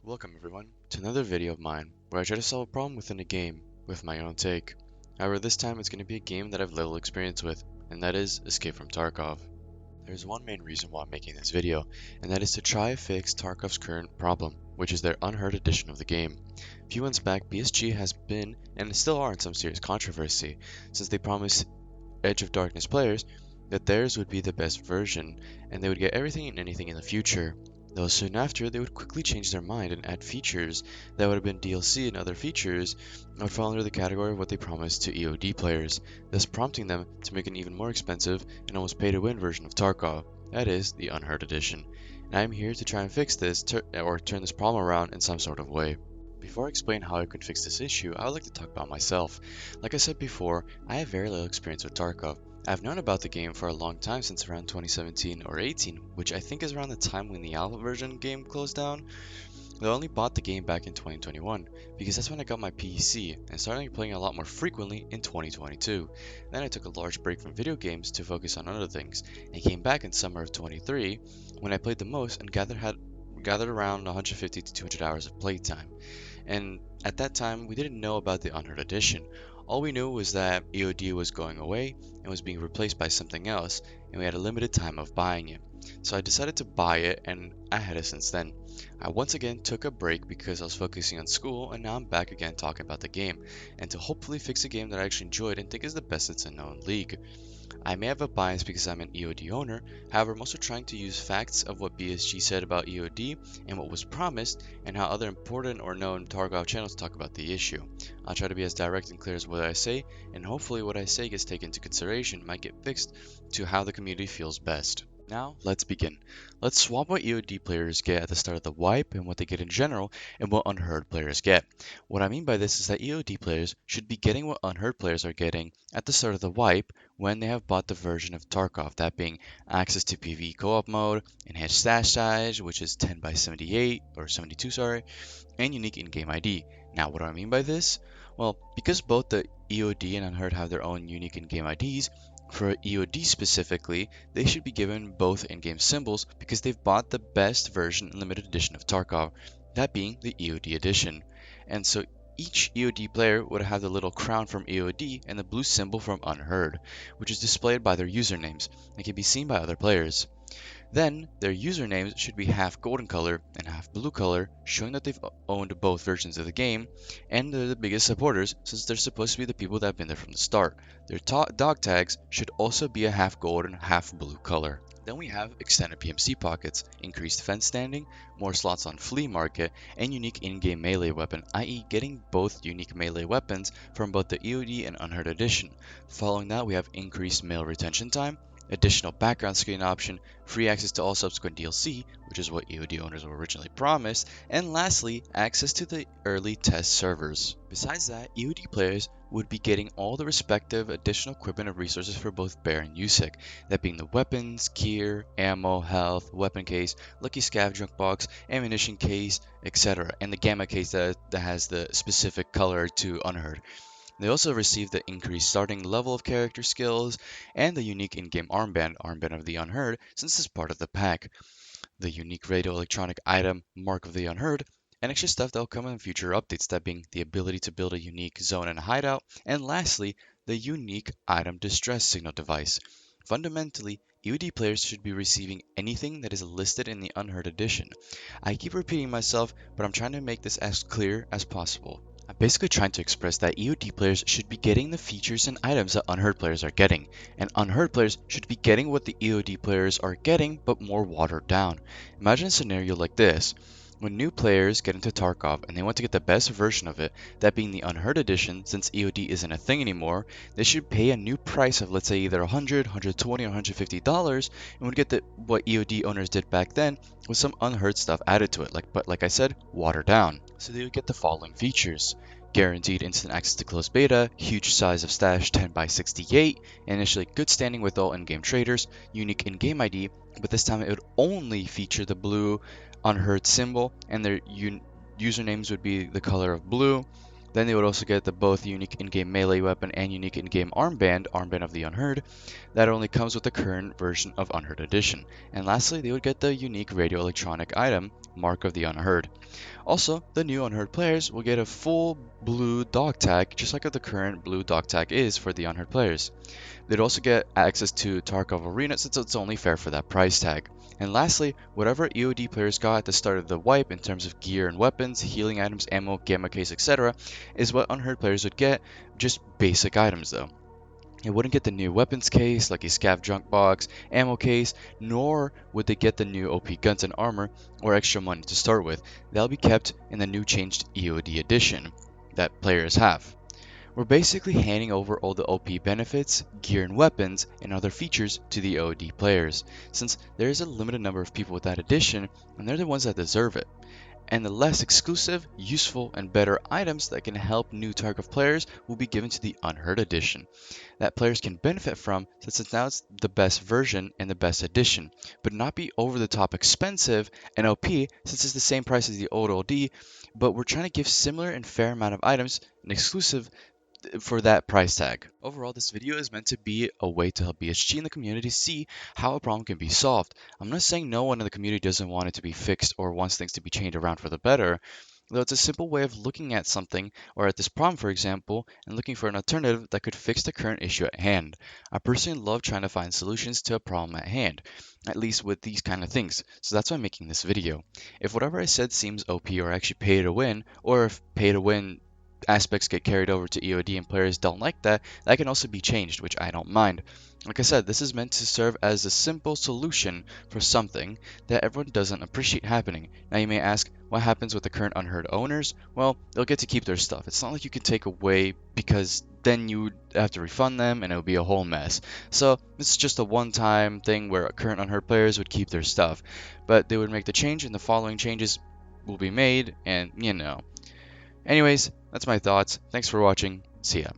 Welcome everyone to another video of mine where I try to solve a problem within a game with my own take. However, this time it's going to be a game that I've little experience with, and that is Escape from Tarkov. There's one main reason why I'm making this video, and that is to try to fix Tarkov's current problem, which is their Unheard Edition of the game. A few months back, BSG has been, and still are in some serious controversy, since they promised Edge of Darkness players that theirs would be the best version, and they would get everything and anything in the future. Though soon after, they would quickly change their mind and add features that would have been DLC and other features that would fall under the category of what they promised to EOD players, thus prompting them to make an even more expensive and almost pay-to-win version of Tarkov, that is, the Unheard Edition. And I'm here to try and fix this, or turn this problem around in some sort of way. Before I explain how I could fix this issue, I would like to talk about myself. Like I said before, I have very little experience with Tarkov. I've known about the game for a long time, since around 2017 or 18, which I think is around the time when the alpha version game closed down. I only bought the game back in 2021, because that's when I got my PC and started playing a lot more frequently in 2022. Then I took a large break from video games to focus on other things, and came back in summer of 23 when I played the most and gathered around 150 to 200 hours of playtime. And at that time, we didn't know about the Unheard Edition. All we knew was that EOD was going away and was being replaced by something else, and we had a limited time of buying it. So I decided to buy it, and I had it since then. I once again took a break because I was focusing on school, and now I'm back again talking about the game, and to hopefully fix a game that I actually enjoyed and think is the best it's a known league. I may have a bias because I'm an EOD owner, however, I'm also trying to use facts of what BSG said about EOD and what was promised, and how other important or known Tarkov channels talk about the issue. I'll try to be as direct and clear as what I say, and hopefully what I say gets taken into consideration, might get fixed to how the community feels best. Now, let's begin. Let's swap what EOD players get at the start of the wipe and what they get in general, and what Unheard players get. What I mean by this is that EOD players should be getting what Unheard players are getting at the start of the wipe when they have bought the version of Tarkov, that being access to PvE co-op mode, enhanced stash size, which is 10 by 78, or 72, sorry, and unique in-game ID. Now, what do I mean by this? Well, because both the EOD and Unheard have their own unique in-game IDs, for EOD specifically, they should be given both in-game symbols because they've bought the best version and limited edition of Tarkov, that being the EOD edition. And so each EOD player would have the little crown from EOD and the blue symbol from Unheard, which is displayed by their usernames and can be seen by other players. Then, their usernames should be half golden color and half blue color, showing that they've owned both versions of the game, and they're the biggest supporters since they're supposed to be the people that have been there from the start. Their dog tags should also be a half gold and half blue color. Then we have extended PMC pockets, increased fence standing, more slots on flea market, and unique in-game melee weapon, i.e. getting both unique melee weapons from both the EOD and Unheard Edition. Following that, we have increased mail retention time, additional background screen option, free access to all subsequent DLC, which is what EOD owners were originally promised, and lastly, access to the early test servers. Besides that, EOD players would be getting all the respective additional equipment and resources for both Bear and USEC, that being the weapons, gear, ammo, health, weapon case, lucky scav junk box, ammunition case, etc., and the gamma case that has the specific color to Unheard. They also receive the increased starting level of character skills and the unique in-game armband of the Unheard, since it's part of the pack, the unique radio electronic item, Mark of the Unheard, and extra stuff that will come in future updates, that being the ability to build a unique zone and hideout, and lastly, the unique item distress signal device. Fundamentally, EOD players should be receiving anything that is listed in the Unheard Edition. I keep repeating myself, but I'm trying to make this as clear as possible. I'm basically trying to express that EOD players should be getting the features and items that Unheard players are getting, and Unheard players should be getting what the EOD players are getting, but more watered down. Imagine a scenario like this. When new players get into Tarkov and they want to get the best version of it, that being the Unheard Edition, since EOD isn't a thing anymore, they should pay a new price of, let's say, either $100, $120, or $150, and would get what EOD owners did back then with some Unheard stuff added to it, but like I said, watered down. So they would get the following features: guaranteed instant access to closed beta, huge size of stash 10 by 68, initially good standing with all in-game traders, unique in-game ID, but this time it would only feature the blue Unheard symbol, and their usernames would be the color of blue. Then they would also get the both unique in-game melee weapon and unique in-game armband of the Unheard, that only comes with the current version of Unheard Edition. And lastly, they would get the unique radio electronic item, Mark of the Unheard. Also, the new Unheard players will get a full blue dog tag, just like the current blue dog tag is for the Unheard players. They'd also get access to Tarkov Arena since it's only fair for that price tag. And lastly, whatever EOD players got at the start of the wipe in terms of gear and weapons, healing items, ammo, gamma case, etc., is what Unheard players would get, just basic items though. It wouldn't get the new weapons case like a scav junk box, ammo case, nor would they get the new OP guns and armor or extra money to start with. They'll be kept in the new changed EOD edition that players have. We're basically handing over all the OP benefits, gear and weapons, and other features to the OD players, since there is a limited number of people with that edition, and they're the ones that deserve it. And the less exclusive, useful, and better items that can help new Tarkov players will be given to the Unheard Edition, that players can benefit from since now it's the best version and the best edition, but not be over the top expensive and OP since it's the same price as the old OD, but we're trying to give similar and fair amount of items and exclusive for that price tag. Overall, this video is meant to be a way to help BSG and the community see how a problem can be solved. I'm not saying no one in the community doesn't want it to be fixed or wants things to be changed around for the better, though it's a simple way of looking at something or at this problem, for example, and looking for an alternative that could fix the current issue at hand. I personally love trying to find solutions to a problem at hand, at least with these kind of things, so that's why I'm making this video. If whatever I said seems OP or actually pay to win, or if pay to win aspects get carried over to EOD and players don't like that, that can also be changed, which I don't mind. Like I said, this is meant to serve as a simple solution for something that everyone doesn't appreciate happening. Now you may ask, what happens with the current Unheard owners? Well, they'll get to keep their stuff. It's not like you can take away because then you would have to refund them and it would be a whole mess. So this is just a one-time thing where current Unheard players would keep their stuff. But they would make the change and the following changes will be made and, you know. Anyways, that's my thoughts. Thanks for watching. See ya.